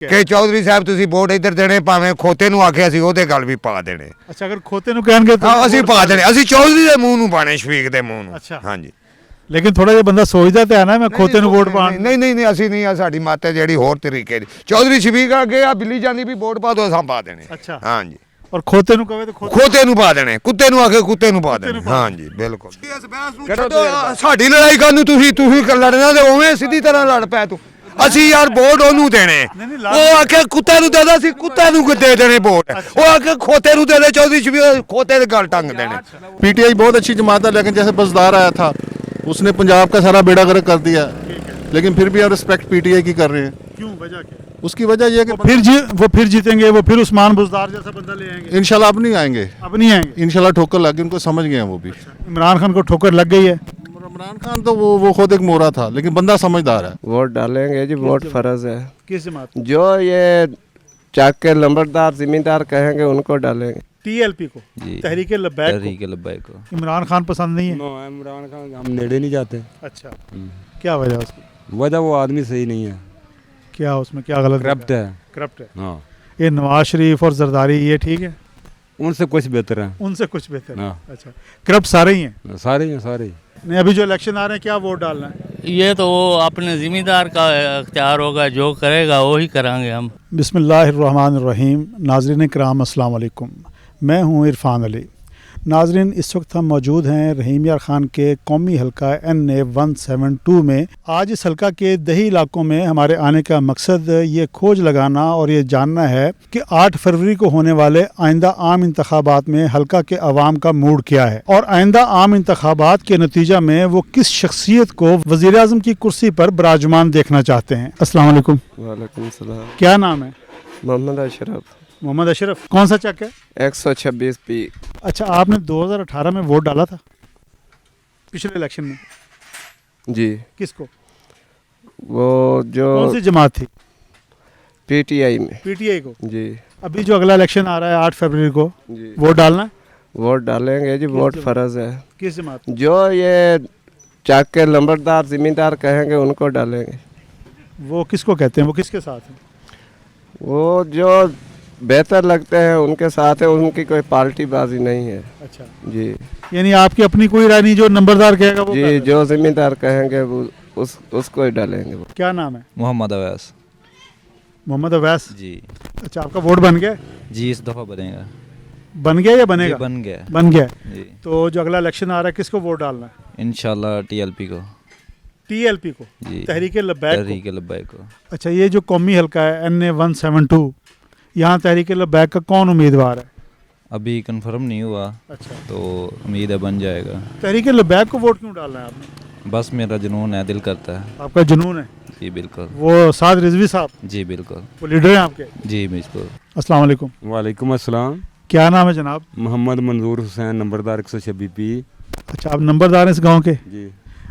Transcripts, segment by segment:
ਕਿ ਚੌਧਰੀ ਸਾਹਿਬ ਤੁਸੀਂ ਵੋਟ ਇੱਧਰ ਦੇਣੇ ਭਾਵੇਂ ਖੋਤੇ ਨੂੰ ਆਖਿਆ ਸੀ ਉਹਦੇ ਗੱਲ ਵੀ ਪਾ ਦੇਣੇ। ਅੱਛਾ ਅਗਰ ਖੋਤੇ ਨੂੰ ਕਹਿਣਗੇ ਤਾਂ ਅਸੀਂ ਪਾ ਦੇਣੇ, ਅਸੀਂ ਚੌਧਰੀ ਦੇ ਮੂੰਹ ਨੂੰ ਪਾਣੇ, ਸ਼ਫੀਕ ਦੇ ਮੂੰਹ ਨੂੰ। ਅੱਛਾ ਹਾਂਜੀ ਲੇਕਿਨ ਥੋੜਾ ਜਿਹਾ ਬੰਦਾ ਸੋਚਦਾ ਤੇ ਆ ਨਾ ਮੈਂ ਖੋਤੇ ਨੂੰ ਵੋਟ ਪਾਣ। ਨਹੀਂ ਅਸੀਂ ਨਹੀਂ, ਆ ਸਾਡੀ ਮੱਤ ਹੈ ਜਿਹੜੀ ਹੋਰ ਤਰੀਕੇ ਦੀ। ਚੌਧਰੀ ਸ਼ਫੀਕ ਅੱਗੇ ਆ ਬਿੱਲੀ ਜਾਂਦੀ ਵੀ ਵੋਟ ਪਾ ਦੋ, ਅਸਾਂ ਪਾ ਦੇਣੇ। ਅੱਛਾ ਹਾਂਜੀ ਔਰ ਖੋਤੇ ਨੂੰ ਕਹੇ ਤਾਂ ਖੋਤੇ ਨੂੰ ਪਾ ਦੇਣੇ, ਕੁੱਤੇ ਨੂੰ ਆਖੇ ਕੁੱਤੇ ਨੂੰ ਪਾ ਦੇਣੇ। ਹਾਂਜੀ ਬਿਲਕੁਲ। ਸਾਡੀ ਲੜਾਈ ਕਰਨ ਨੂੰ ਤੁਸੀਂ ਲੜਨਾ ਤੇ ਉਵੇਂ ਸਿੱਧੀ ਤਰ੍ਹਾਂ ਲੜ ਪੈ ਤੂੰ। ਅਸੀਂ ਯਾਰ ਵੋਟ ਉਹਨੂੰ ਦੇਣੇ, ਉਹ ਆਖੇ ਕੁੱਤੇ ਨੂੰ ਦੇਦਾ ਸੀ ਕੁੱਤੇ ਨੂੰ ਦੇ ਦੇਣੇ ਵੋਟ, ਉਹ ਆਖੇ ਖੋਤੇ ਨੂੰ ਦੇ ਦੇ। चौधरी शफीक खोते के गल टंग देने। पीटीआई बहुत अच्छी जमात है, लेकिन जैसे बसदार आया था उसने पंजाब का सारा बेड़ा गर्क कर दिया, लेकिन फिर भी आप रिस्पेक्ट पीटीआई की कर रहे हैं। क्यों, वजह क्या? उसकी वजह यह है कि वो फिर जीतेंगे, वो फिर उस्मान बुज़दार जैसा बंदा ले आएंगे। इंशाल्लाह अब नहीं आएंगे, अब नहीं आएंगे इंशाल्लाह ठोकर लग गई, उनको समझ गए हैं वो भी। इमरान खान को ठोकर लग गई है। इमरान खान तो वो खुद एक मोरा था, लेकिन बंदा समझदार है। वोट डालेंगे जी, वोट फर्ज है। किस जमात? जो ये चाक के लंबरदार जिम्मेदार कहेंगे उनको डालेंगे। टीएलपी को, जी तहरीके लब्बैक तहरीके लब्बैक को। इमरान खान पसंद नहीं है? इमरान खान हम नेड़े नहीं जाते। अच्छा क्या वजह उसकी? वजह वो आदमी सही नहीं है, क्या उसमें क्या गलत? करप्ट है। करप्ट है। हाँ ये नवाज शरीफ और जरदारी ये ठीक है? उनसे कुछ बेहतर है। उनसे कुछ बेहतर है। हाँ। अच्छा करप्ट सारे ही हैं? सारे हैं सारे ही। नहीं अभी जो इलेक्शन आ रहे हैं क्या वोट डालना है? ये तो वो अपने ज़िम्मेदार का अख्तियार होगा, जो करेगा वो ही करांगे हम। बिस्मिल्लाहिर्रहमानिर्रहीम। नाज़रीन किराम अस्सलाम वालेकुम, मैं हूँ इरफान अली। नाज़रीन इस वक्त हम मौजूद हैं रहीम यार ख़ान के कौमी हलका NA 172 में। आज इस हलका के दही इलाकों में हमारे आने का मकसद ये खोज लगाना और ये जानना है कि 8 फरवरी को होने वाले आइंदा आम इंतखाबात में हलका के अवाम का मूड क्या है और आइंदा आम इंतखाबात के नतीजा में वो किस शख्सियत को वज़ीर आज़म की कुर्सी पर बराजमान देखना चाहते हैं। अस्सलाम वालेकुम। वालेकुम सलाम। क्या नाम है? मोहम्मद अशरफ। मोहम्मद अशरफ। कौन सा चक है? 126 P। अच्छा आपने 2018 में वोट डाला था पिछले इलेक्शन में? जी। किसको? वो जो कौन सी जमात थी? पीटीआई में। पीटीआई को। जी। अभी जो अगला इलेक्शन आ रहा है 8 फरवरी को, जी वोट डालना है? वोट डालेंगे जी, वोट फर्ज है। किस जमात? जो ये चाक के लंबरदार जिम्मेदार कहेंगे उनको डालेंगे। वो किसको कहते हैं, वो किसके साथ है? वो जो बेहतर लगते हैं उनके साथ है, उनकी कोई पार्टी बाजी नहीं है। अच्छा जी। यानी आपकी अपनी कोई राय नहीं, जो नंबरदार कहेगा वो जी जो जिम्मेदार कहेंगे वो उसको ही डालेंगे। वो क्या नाम है? मोहम्मद अवैस। मोहम्मद अवैस जी। अच्छा आपका वोट बन गया? जी इस दफ़ा बनेगा। बन गया या बनेगा? बन गया। बन गया जी। तो जो अगला इलेक्शन आ रहा है किसको वोट डालना है? इंशाल्लाह टीएलपी को। टीएलपी को? जी तहरीके लब्बैक को? तहरीके लब्बैक को। अच्छा ये जो कौमी हलका है NA 172, यहाँ तहरीके लब्बैक का कौन उम्मीदवार है? अभी कंफर्म नहीं हुआ। अच्छा तो उम्मीद है बन जाएगा। तहरीके लब्बैक को वोट क्यों डालना है आपने? बस मेरा जुनून है, दिल करता है। आपका जुनून है? जी बिल्कुल। वो साद रिजवी साहब? जी बिल्कुल। वो लीडर हैं आपके? जी बिल्कुल। अस्सलाम वालेकुम। वालेकुम अस्सलाम। क्या नाम है जनाब? मोहम्मद मंजूर हुसैन, नंबरदार 126 P। अच्छा आप नंबरदार हैं इस गांव के? जी।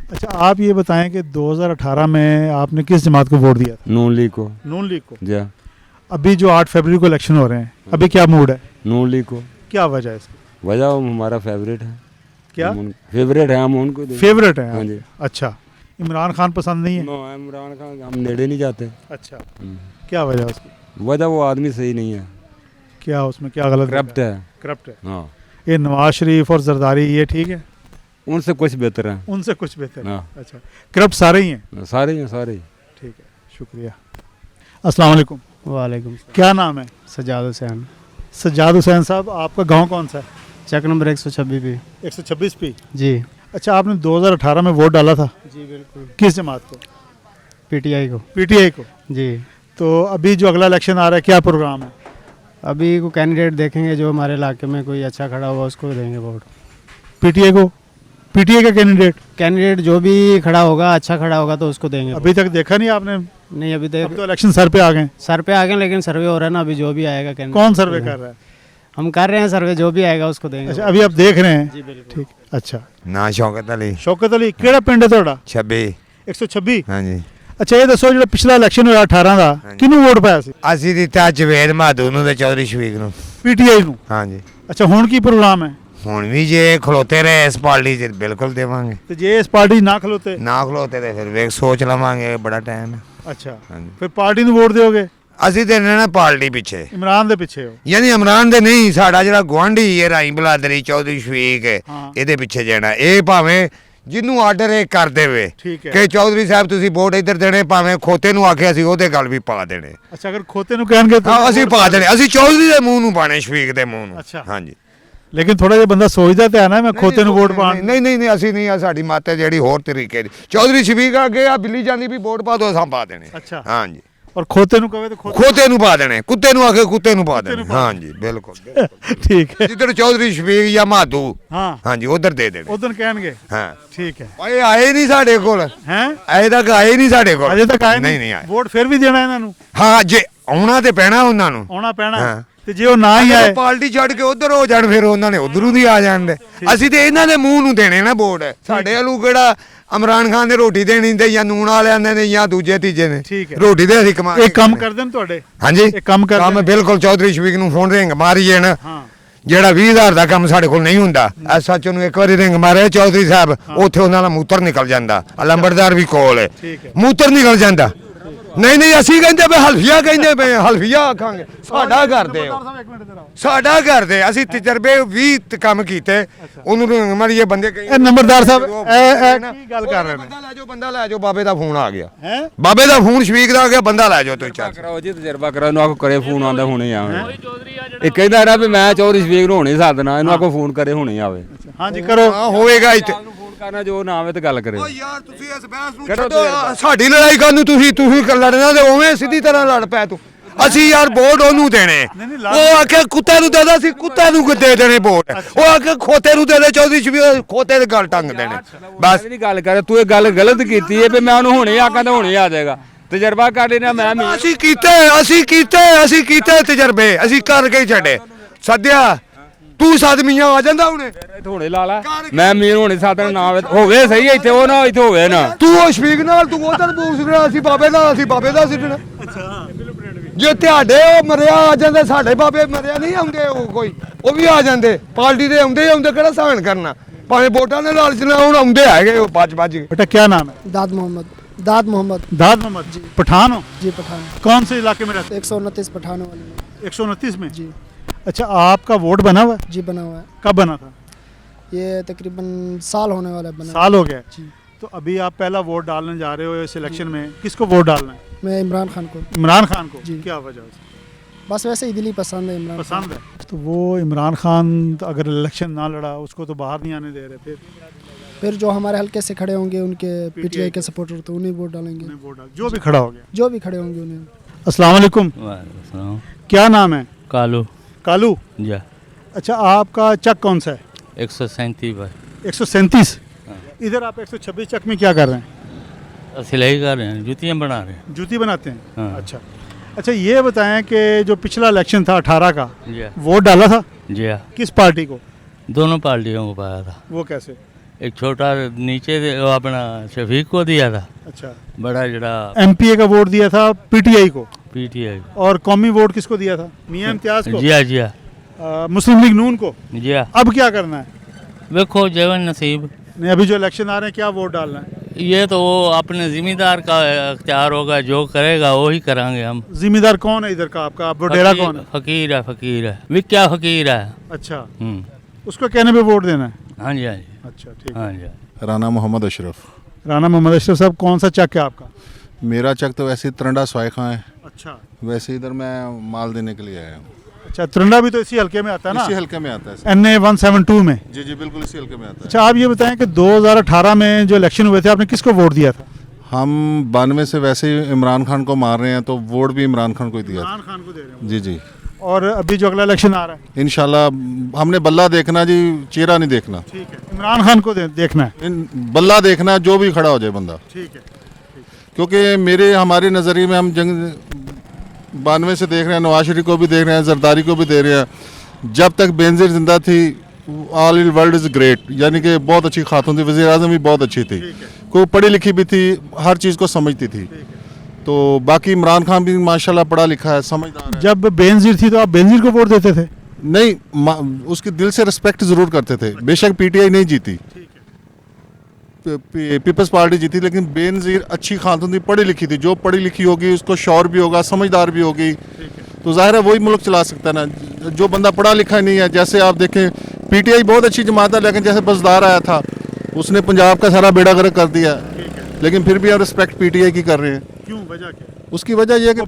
अच्छा आप ये बताएं कि 2018 में आपने किस जमात को वोट दिया? नून लीग को। नून लीग को। जी। अभी जो 8 फरवरी को इलेक्शन हो रहे हैं, अभी क्या मूड है? नून लीग को। क्या वजह है इसकी? वजह वो हमारा फेवरेट है। क्या फेवरेट है, हम उनको फेवरेट है? हाँ जी। अच्छा इमरान खान पसंद नहीं है? इमरान खान हम नेड़े नहीं जाते। अच्छा क्या वजह है उसकी? वजह वो आदमी सही नहीं है, क्या उसमें क्या गलत? करप्ट है। करप्ट है। हाँ ये नवाज शरीफ और जरदारी ये ठीक है? उनसे कुछ बेहतर है। उनसे कुछ बेहतर है। हाँ अच्छा करप्ट सारे ही हैं? सारे हैं सारे ही। ठीक है शुक्रिया। अस्सलाम वालेकुम। वालेकुम। क्या नाम है? सजाद हुसैन। सज्जाद हुसैन साहब आपका गांव कौन सा है? चक नंबर 126 P। 126 P। जी। अच्छा आपने 2018 में वोट डाला था? जी बिल्कुल। किस जमात को? पीटीआई को। पीटीआई को। जी। तो अभी जो अगला इलेक्शन आ रहा है क्या प्रोग्राम है? अभी को कैंडिडेट देखेंगे, जो हमारे इलाके में कोई अच्छा खड़ा होगा उसको देंगे वोट। पीटीआई को? पीटीआई का कैंडिडेट जो भी खड़ा होगा, अच्छा खड़ा होगा तो उसको देंगे। अभी तक देखा नहीं आपने? नहीं अभी अब तो इलेक्शन सर पे आ गए। सर पे आ गए, लेकिन सर्वे हो रहा है ना, अभी जो भी आएगा कैंडिडेट। कौन सर्वे कर रहा है? हम कर रहे हैं सर्वे, जो भी आएगा उसको देंगे। अच्छा अभी आप देख रहे हैं? जी बिल्कुल। ठीक अच्छा। ना शौकत अली। शौकत अली केड़ा पिंड है ਤੁਹਾਡਾ? 26। 126। हाँ जी। ਅੱਛਾ ਇਹ ਦੱਸੋ ਜਿਹੜਾ ਪਿਛਲਾ ਇਲੈਕਸ਼ਨ ਹੋਇਆ 18 ਦਾ ਕਿਹਨੂੰ ਵੋਟ ਪਾਇਆ ਸੀ? ਅਸੀਂ ਦਿੱਤਾ ਜਵੇਦ ਮਾਧੂ ਨੂੰ ਤੇ ਚੌਧਰੀ ਸ਼ਫੀਕ ਨੂੰ। ਪੀਟੀਆਈ ਨੂੰ? हाँ जी। ਅੱਛਾ ਹੁਣ ਕੀ ਪ੍ਰੋਗਰਾਮ ਹੈ? ਹੁਣ ਵੀ ਜੇ ਖਲੋਤੇ ਰਹੇ ਇਸ ਪਾਰਟੀ 'ਚ ਬਿਲਕੁਲ ਦੇਵਾਂਗੇ, ਤੇ ਜੇ ਇਸ ਪਾਰਟੀ ਨਾ ਖਲੋਤੇ? ਨਾ ਖਲੋਤੇ ਤੇ ਫਿਰ ਵੇਖ ਸੋਚ ਲਵਾਂਗੇ, ਬੜਾ ਟਾਈਮ ਹੈ। ਅੱਛਾ ਹਾਂਜੀ ਫਿਰ ਪਾਰਟੀ ਨੂੰ ਵੋਟ ਦਿਓਗੇ? ਅਸੀਂ ਤੇ ਰਹਿਣਾ ਪਾਰਟੀ ਪਿੱਛੇ इमरान दे पीछे हो ਯਾਨੀ ਇਮਰਾਨ ਦੇ ਨਹੀਂ ਸਾਡਾ ਜਿਹੜਾ ਗੁਆਂਢੀ ਇਹ ਰਾਈ ਬਲਾਦਰੀ ਚੌਧਰੀ ਸ਼ਫੀਕ ਹਾਂ। ਇਹਦੇ ਪਿੱਛੇ ਜਾਣਾ ਇਹ ਭਾਵੇਂ ਜਿਹਨੂੰ ਆਰਡਰ ਇਹ ਕਰ ਦੇਵੇ ਠੀਕ ਹੈ। ਕਿ ਚੌਧਰੀ ਸਾਹਿਬ ਤੁਸੀਂ ਵੋਟ ਇੱਧਰ ਦੇਣੇ ਭਾਵੇਂ ਖੋਤੇ ਨੂੰ ਆਖਿਆ ਅਸੀਂ ਉਹਦੇ ਗੱਲ ਵੀ ਪਾ ਦੇਣੇ अच्छा अगर खोते नु कहणगे तो ਹਾਂ ਅਸੀਂ ਪਾ ਦੇਣੇ ਅਸੀਂ ਚੌਧਰੀ ਦੇ ਮੂੰਹ ਨੂੰ ਪਾਣੇ ਸ਼ਫੀਕ ਦੇ ਮੂੰਹ ਨੂੰ ਅੱਛਾ। ਹਾਂਜੀ लेकिन थोड़ा जिहा बंदा सोचदा ते है ना मैं खोते नु वोट पाण ਨਹੀਂ ਨਹੀਂ ਨਹੀਂ ਅਸੀਂ ਨਹੀਂ ਆ ਸਾਡੀ ਮਾਤਾ ਜਿਹੜੀ ਹੋਰ ਤਰੀਕੇ ਦੀ ਚੌਧਰੀ ਸ਼ਫੀਕ ਅੱਗੇ ਆ ਬਿੱਲੀ ਜਾਂਦੀ ਵੀ ਵੋਟ ਪਾ ਦੋ ਅਸਾਂ ਪਾ ਦੇਣੇ ਅੱਛਾ। ਹਾਂਜੀ और खोते नु कहे तो खोते ਖੋਤੇ ਨੂੰ ਪਾ ਦੇਣੇ ਕੁੱਤੇ ਨੂੰ ਆਖੇ ਕੁੱਤੇ ਨੂੰ ਪਾ ਦੇਣੇ ਹਾਂਜੀ ਬਿਲਕੁਲ ठीक है ਜਿੱਧਰ ਚੌਧਰੀ ਸ਼ਫੀਕ ਜਾਂ ਮਾਧੂ हाँ ਹਾਂਜੀ ਉਧਰ ਦੇ ਦੇਣੇ उधर कहणगे ਹਾਂ ठीक है ਓਏ ਆਏ ਨਹੀਂ ਸਾਡੇ ਕੋਲ हैं ਅਜੇ ਤੱਕ ਆਏ ਨਹੀਂ ਸਾਡੇ ਕੋਲ अजे तक आए ਨਹੀਂ ਨਹੀਂ ਆਏ वोट फिर भी देना इन्हां नु ਹਾਂ ਜੇ ਆਉਣਾ ਤੇ ਪੈਣਾ ਉਹਨਾਂ ਨੂੰ आना पैना हाँ। ते जे वो ना ही ਜਦੋਂ आए ਪਾਰਟੀ ਛੱਡ ਕੇ ਉਧਰ ਹੋ ਜਾਣ ਫਿਰ ਉਹਨਾਂ ਨੇ ਉਧਰੋਂ ਦੀ ਆ ਜਾਣ ਦੇ ਅਸੀਂ ਤੇ ਇਹਨਾਂ ਦੇ ਮੂੰਹ ਨੂੰ ਦੇਣੇ ਨਾ ਵੋਟ ਸਾਡੇ ਵੱਲੋਂ ਕਿਹੜਾ ਇਮਰਾਨ ਖਾਨ ਨੇ ਰੋਟੀ ਦੇਣੀ ਤੇ ਜਾਂ ਨੂਣ ਵਾਲਿਆਂ ਨੇ ਜਾਂ ਦੂਜੇ ਤੀਜੇ ਨੇ ਠੀਕ ਹੈ। ਰੋਟੀ ਦੇ ਅਸੀਂ ਕਮਾ एक काम कर देन ਤੁਹਾਡੇ ਹਾਂਜੀ ਇਹ ਕੰਮ ਕਰ ਕੰਮ ਦੇਣ। ਬਿਲਕੁਲ ਚੌਧਰੀ ਸ਼ਫੀਕ ਨੂੰ ਫੋਨ ਰਿੰਗ ਮਾਰੀਏ ਨਾ हाँ ਜਿਹੜਾ 20000 ਦਾ ਕੰਮ ਸਾਡੇ ਕੋਲ ਨਹੀਂ ਹੁੰਦਾ ਐਸਐਚਓ ਨੂੰ ਇੱਕ ਵਾਰੀ ਰਿੰਗ ਮਾਰੇ ਚੌਧਰੀ ਸਾਹਿਬ ਉੱਥੇ ਉਹਨਾਂ ਦਾ ਮੂਤਰ ਨਿਕਲ ਜਾਂਦਾ ਲੰਬੜਦਾਰ ਵੀ ਕੋਲ ਹੈ ਠੀਕ ਹੈ। ਮੂਤਰ ਨਿਕਲ ਜਾਂਦਾ ਨਹੀਂ ਨਹੀਂ ਅਸੀਂ ਕਹਿੰਦੇ ਪਏ ਹਲਫੀਆ ਕਹਿੰਦੇ ਪਏ ਹਲਫੀਆ ਆਖਾਂਗੇ ਸਾਡਾ ਕਰਦੇ ਹੋ ਸਾਡਾ ਕਰਦੇ ਅਸੀਂ ਤਜਰਬੇ 20 ਕੰਮ ਕੀਤੇ ਉਹਨੂੰ ਰਿੰਗ ਮਾਰੀਏ ਬੰਦੇ ਕਈ ਇਹ ਨੰਬਰਦਾਰ ਸਾਹਿਬ ਇਹ ਕੀ ਗੱਲ ਕਰ ਰਹੇ ਨੇ ਬੰਦਾ ਲੈ ਜਾਓ ਬਾਬੇ ਦਾ ਫੋਨ ਆ ਗਿਆ ਹੈ ਬਾਬੇ ਦਾ ਫੋਨ ਸ਼ਫੀਕ ਦਾ ਆ ਗਿਆ ਬੰਦਾ ਲੈ ਜਾਓ ਤੁਸੀਂ ਚੱਲ ਕਰਾਓ ਜੀ ਤਜਰਬਾ ਕਰਾਓ ਇਹਨੂੰ ਆਖੋ ਕਰੇ ਫੋਨ ਆਉਂਦਾ ਹੁਣੇ ਆਵੇ ਇਹ ਕਹਿੰਦਾ ਨਾ ਵੀ ਮੈਂ ਚੌਧਰੀ ਸ਼ਫੀਕ ਨੂੰ ਹੁਣੇ ਸਾਧਨਾ ਇਹਨੂੰ ਆਖੋ ਫੋਨ ਕਰੇ ਹੁਣੇ ਆਵੇ हाँ जी करो ਹਾਂ ਹੋਵੇਗਾ ਇੱਥੇ ਉਹਨੂੰ ਫੋਨ ਕਰਨਾ ਜੋ ਨਾ ਆਵੇ ਤੇ ਗੱਲ ਕਰੇ ਯਾਰ ਤੁਸੀਂ ਇਸ ਬਹਿਸ ਨੂੰ ਛੱਡੋ ਸਾਡੀ ਲੜਾਈ ਕਰਨ ਨੂੰ ਤੁਸੀਂ ਲੜਨਾ ਤੇ ਉਵੇਂ ਸਿੱਧੀ ਤਰ੍ਹਾਂ ਲੜ ਪੈ ਤੂੰ ਅਸੀਂ ਯਾਰ ਵੋਟ ਉਹਨੂੰ ਦੇਣੇ ਉਹ ਆਖੇ ਕੁੱਤੇ ਨੂੰ ਦੇਦਾ ਸੀ ਕੁੱਤੇ ਨੂੰ ਦੇ ਦੇਣੇ ਵੋਟ ਉਹ ਆਖੇ ਖੋਤੇ ਨੂੰ ਦੇ ਦੇ ਚੌਧਰੀ ਸ਼ਫੀਕ ਖੋਤੇ ਦੇ ਗੱਲ ਟੰਗ ਦੇਣੇ ਬਸ ਇਹਦੀ ਗੱਲ ਕਰ ਤੂੰ ਇਹ ਗੱਲ ਗਲਤ ਕੀਤੀ ਹੈ ਵੀ ਮੈਂ ਉਹਨੂੰ ਹੁਣੇ ਆਖਾਂ ਤਾਂ ਹੁਣੇ ਆ ਜਾਏਗਾ ਤਜਰਬਾ ਕਰ ਲੈਣਾ ਮੈਂ ਅਸੀਂ ਕੀਤੇ ਤਜਰਬੇ ਅਸੀਂ ਕਰਕੇ ਹੀ ਛੱਡੇ ਸੱਦਿਆ ਤੂੰ ਸਦਮੀਆਂ ਆ ਜਾਂਦਾ ਹੁਣੇ ਹੁਣੇ ਲਾ ਲਾ ਮੈਂ ਮੀਰ ਹੁਣੇ ਸਾਧਨ ਨਾ ਹੋਵੇ ਸਹੀ ਇੱਥੇ ਉਹ ਨਾ ਇੱਥੇ ਹੋਵੇ ਨਾ ਤੂੰ ਉਹ ਸ਼ਫੀਕ ਨਾਲ ਤੂੰ ਉਧਰ ਬੂਸ ਰਿਹਾ ਅਸੀਂ ਬਾਬੇ ਦਾ ਸਿੱਟਣਾ ਜੇ ਤੁਹਾਡੇ ਉਹ ਮਰਿਆ ਆ ਜਾਂਦੇ ਸਾਡੇ ਬਾਬੇ ਮਰਿਆ ਨਹੀਂ ਆਉਂਦੇ ਉਹ ਵੀ ਆ ਜਾਂਦੇ ਪਾਰਟੀ ਦੇ ਆਉਂਦੇ ਕਿਹੜਾ ਸਹਾਨ ਕਰਨਾ ਭਾਵੇਂ ਵੋਟਾਂ ਦੇ ਲਾਲਚ ਨਾਲ ਹੁਣ ਆਉਂਦੇ ਹੈਗੇ ਉਹ ਭੱਜ ਕੇ बेटा क्या नाम है दाद मोहम्मद दाद मोहम्मद जी पठान हो जी पठान कौन से इलाके में रहते 129 पठानों वाले में 129 में जी अच्छा आपका वोट बना हुआ है जी बना हुआ है कब बना था ये तकरीबन साल होने वाला है बना साल हो गया जी तो अभी आप पहला वोट डालने जा रहे हो इस इलेक्शन में किसको वोट डालना है मैं इमरान खान को इमरान खान को जी। क्या वजह से बस वैसे ही दिली पसंद है इमरान खान। पसंद है तो वो इमरान खान अगर इलेक्शन ना लड़ा उसको तो बाहर नहीं आने दे रहे फिर जो हमारे हल्के से खड़े होंगे उनके पीटीआई के सपोर्टर तो उन्हें वोट डालेंगे उन्हें वोट डाल जो भी खड़ा हो गया जो भी खड़े होंगे उन्हें। अस्सलाम वालेकुम क्या नाम है कालू कालू जा अच्छा आपका चक कौन सा है 137 पर 137 इधर आप 126 चक में क्या कर रहे हैं सिलाई कर रहे हैं जूतियाँ बना रहे हैं जूती बनाते हैं हाँ। अच्छा ये बताएं कि जो पिछला इलेक्शन था 18 का जी हाँ वोट डाला था जी हाँ किस पार्टी को दोनों पार्टियों को पाया था वो कैसे एक छोटा नीचे वो अपना शफीक को दिया था अच्छा बड़ा जड़ा एमपीए का वोट दिया था पीटीआई को पीटीआई और कौमी वोट किसको दिया था मियां इम्तियाज को जी हाँ मुस्लिम लीग नून को जी हाँ अब क्या करना है देखो जवन नसीब नहीं अभी जो इलेक्शन आ रहे हैं क्या वोट डालना है ये तो वो अपने जिम्मेदार का अख्तियार होगा जो करेगा वो ही करांगे हम जिम्मेदार कौन है इधर का आपका आप डेरा कौन है फकीर है विक्या फकीर है अच्छा उसको कहने पे वोट देना है हाँ जी हाँ जी अच्छा ठीक हाँ जी राना मोहम्मद अशरफ राना मोहम्मद अशरफ साहब कौन सा चक है आपका मेरा चक तो वैसे ही तरंडा स्वाय खां है अच्छा वैसे इधर मैं माल देने के लिए आया हूँ अच्छा त्रिंडा भी तो इसी हल्के में आता है ना इसी हल्के में आता है NA 172 में जी जी बिल्कुल इसी हल्के में आता है अच्छा आप ये बताएं कि 2018 में जो इलेक्शन हुए थे आपने किसको वोट दिया था हम 92 से वैसे ही इमरान खान को मार रहे हैं तो वोट भी इमरान खान को ही दिया था इमरान खान को दे रहे जी जी हो और अभी जो अगला इलेक्शन आ रहा है इंशाल्लाह हमने बल्ला देखना जी चेहरा नहीं देखना ठीक है इमरान खान को देखना है बल्ला देखना जो भी खड़ा हो जाए बंदा ठीक है क्योंकि हमारे नज़रिए में हम जंग 92 से देख रहे हैं नवाज शरीफ को भी देख रहे हैं जरदारी को भी दे रहे हैं जब तक बेनज़ीर जिंदा थी all in world is great यानी कि बहुत अच्छी खातून थी वज़ीर आज़म भी बहुत अच्छी थी को पढ़ी लिखी भी थी हर चीज़ को समझती थी तो बाकी इमरान खान भी माशाल्लाह पढ़ा लिखा है समझदार है जब बेनज़ीर थी तो आप बेनज़ीर को वोट देते थे नहीं उसके दिल से रिस्पेक्ट ज़रूर करते थे बेशक पीटीआई नहीं जीती पीपल्स पार्टी जीती, लेकिन बेनज़ीर अच्छी खातून थी, पढ़ी लिखी थी। जो पढ़ी लिखी होगी उसको शौर भी होगा, समझदार भी होगी, तो ज़ाहिर है वही मुल्क चला सकता है ना। जो बंदा पढ़ा लिखा नहीं है, जैसे आप देखें पीटीआई बहुत अच्छी जमात है, लेकिन जैसे बसदार आया था उसने पंजाब का सारा बेड़ा गर्क कर दिया, लेकिन फिर भी आप रिस्पेक्ट पीटीआई की कर रहे हैं। क्यों, वजह क्या? उसकी वजह यह है कि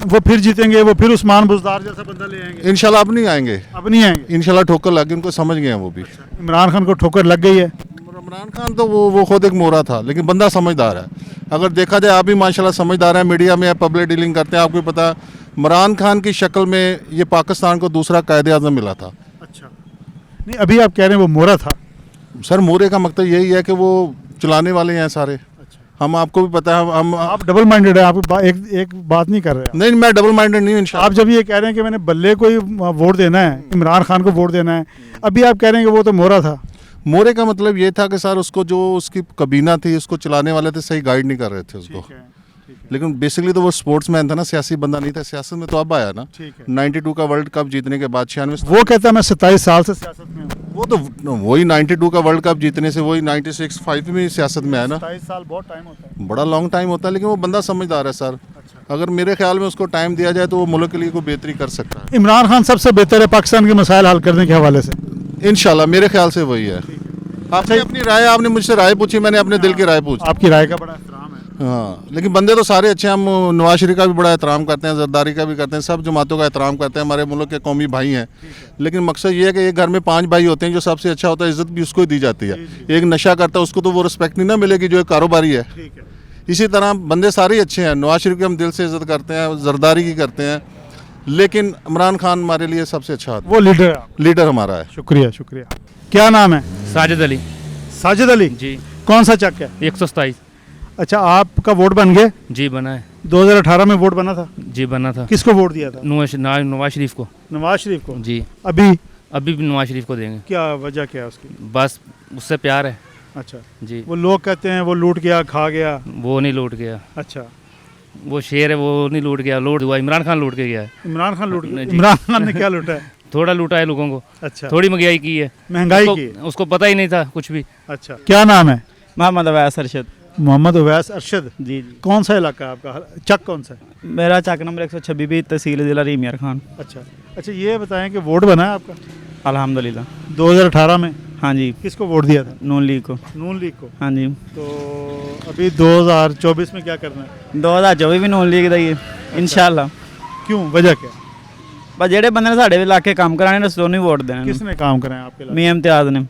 वो फिर जीतेंगे, वो फिर उस्मान बुज़दार जैसा बंदा ले आएंगे। इंशाल्लाह अब नहीं आएंगे, अब नहीं आएंगे इंशाल्लाह ठोकर लग गई, उनको समझ गए हैं वो भी। इमरान खान को ठोकर लग गई है। इमरान खान तो वो खुद एक मोरा था, लेकिन बंदा समझदार है। अगर देखा जाए आप भी माशाल्लाह समझदार है, मीडिया में पब्लिक डीलिंग करते हैं। आपको पता है इमरान खान की शक्ल में ये पाकिस्तान को दूसरा कायदे आज़म मिला था। अच्छा, नहीं अभी आप कह रहे हैं वो मोरा था। सर मोरे का मतलब यही है कि वो चलाने वाले हैं सारे। हम आपको भी पता है, हम आप डबल माइंडेड है, आप एक बात नहीं कर रहे हैं। नहीं, मैं डबल माइंडेड नहीं हूँ इंशाल्लाह। आप जब ये कह रहे हैं कि मैंने बल्ले को ही वोट देना है, इमरान खान को वोट देना है, अभी आप कह रहे हैं कि वो तो मोरा था। मोरे का मतलब ये था कि सर उसको जो उसकी कबीना थी, उसको चलाने वाले थे, सही गाइड नहीं कर रहे थे उसको। लेकिन बेसिकली तो वो स्पोर्ट्समैन था ना, सियासी बंदा नहीं था। सियासत में तो अब आया ना, 92 का वर्ल्ड कप जीतने के बाद 96। वो कहता है मैं 27 साल से सियासत में हूँ। वो तो वही 92 का वर्ल्ड कप जीतने से वही 96 5 में सियासत में आया ना। 27 साल बहुत टाइम होता है। बड़ा लॉन्ग टाइम होता है, लेकिन वो बंदा समझदार है सर। अगर मेरे ख्याल में उसको टाइम दिया जाए तो वो मुल्क के लिए कोई बेहतरी कर सकता है। इमरान खान सबसे बेहतर है पाकिस्तान के मसाइल हल करने के हवाले से। इंशाल्लाह मेरे ख्याल से वही है। आपने अपनी राय, आपने मुझसे राय पूछी, मैंने अपने दिल की राय पूछी। आपकी राय का बड़ा एहतराम है। हाँ, लेकिन बंदे तो सारे अच्छे हैं। हम नवाज शरीफ का भी बड़ा एहतराम करते हैं, जरदारी का भी करते हैं, सब जमातों का एहतराम करते हैं, हमारे मुल्क के कौमी भाई हैं। लेकिन मकसद ये है कि एक घर में 5 भाई होते हैं, जो सबसे अच्छा होता है इज्जत भी उसको ही दी जाती है। एक नशा करता है उसको तो वो रिस्पेक्ट नहीं ना मिलेगी जो एक कारोबारी है। इसी तरह बंदे सारे अच्छे हैं। नवाज शरीफ की हम दिल से इज्जत करते हैं, जरदारी की करते हैं, लेकिन इमरान खान हमारे लिए सबसे अच्छा वो लीडर हमारा है। शुक्रिया शुक्रिया। क्या नाम है? साजिद अली साजिद अली जी। कौन सा चक है? 127 अच्छा, आपका वोट बन गए? जी बना है। 2018 में वोट बना था? जी बना था। किसको वोट दिया था? नवाज शरीफ को। नवाज शरीफ को? जी। अभी भी नवाज शरीफ को देंगे। क्या वजह क्या है उसकी? बस उससे प्यार है। अच्छा जी। वो लोग कहते हैं वो लूट गया, खा गया। वो नहीं लूट गया। अच्छा, वो शेर है, वो नहीं लूट गया, लूट हुआ इमरान खान लूट के गया है। इमरान खान लूट गया? जी। इमरान खान ने क्या लूटा है? थोड़ा लूटा है लोगों को। अच्छा, थोड़ी महंगाई की है, महंगाई की। उसको पता ही नहीं था कुछ भी। अच्छा, क्या नाम है? मोहम्मद अवैस अरशद। मोहम्मद अवैस अरशद। जी। कौन सा इलाका है आपका? चक कौन सा है? मेरा चक नंबर 126 तहसील ज़िला रहीम यार खान। अच्छा, ये बताएं कि वोट बना है आपका अल्हम्दुलिल्लाह। 2018 में? हाँ जी। किसको वोट दिया था? नून लीग को। नून लीग को। हाँ जी। तो अभी 2024 में क्या करना है? 2024 भी नून लीग ਦਾ ਹੀ इंशाल्लाह। क्यों, वजह क्या? बस ਜਿਹੜੇ ਬੰਦੇ ਨੇ ਸਾਡੇ ਇਲਾਕੇ ਕੰਮ ਕਰਾਣੇ ਨੇ ਉਸ ਨੂੰ ਹੀ ਵੋਟ ਦੇਣਾ। किसने काम कराए आपके इलाके? ਮੀਆਂ ਇਮਤਿਆਜ਼ ਨੇ।